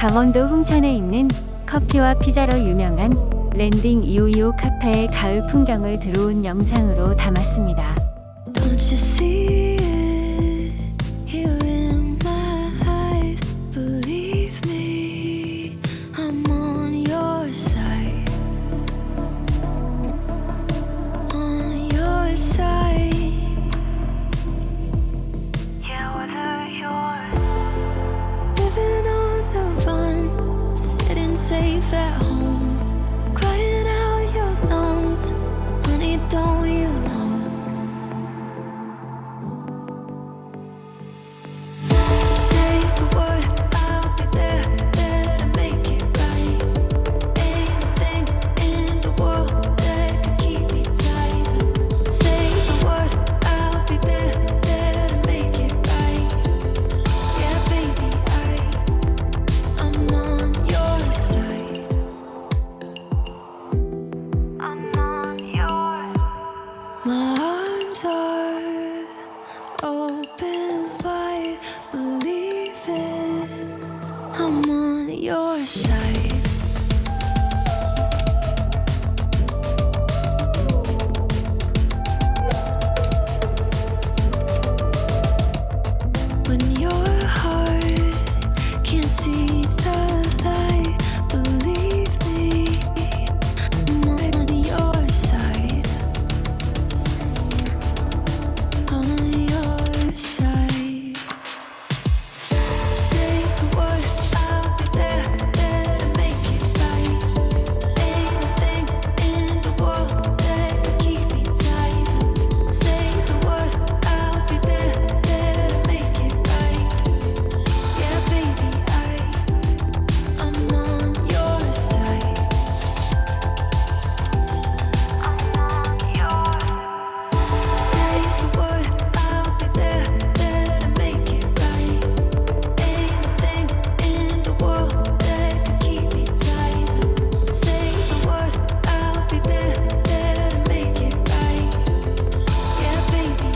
강원도 홍천에 있는 커피와 피자로 유명한 랜딩 255 카페의 가을 풍경을 들어온 영상으로 담았습니다. Don't you see it here in my eyes? Believe me, I'm on your side. On your side. Yeah, whether you're living on the run, sitting safe at home, crying out your lungs, honey, don't you know? Say the word, I'll be there, there to make it right. Ain't a thing in the world that can keep me tight. Say the word, I'll be there, there to make it right. Yeah, baby, I'm on your side. I'm on yours. My arms are open wide, believe it. I'm on your side. When your heart can't see the light, believe me, I'm on your side. On your side. Say the word, I'll be there, there to make it right. Ain't a thing in the world that can keep me tight. Say the word, I'll be there, there to make it right. Yeah, baby, I'm on your side. I'm on yours. Say the word, I'll be there, there to make it right. Ain't a thing in the world that can keep me tight. Say the word, I'll be there, there to make it right. Yeah, baby,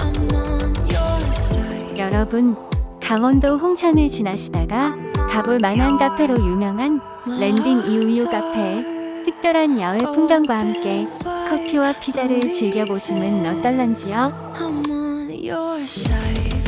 I'm on your side. 여러분, 강원도 홍천을 지나시다가 가볼 만한 카페로 유명한 랜딩 255 카페의 특별한 야외 풍경과 함께 커피와 피자를 즐겨보시면 어떨런지요? I'm on your side.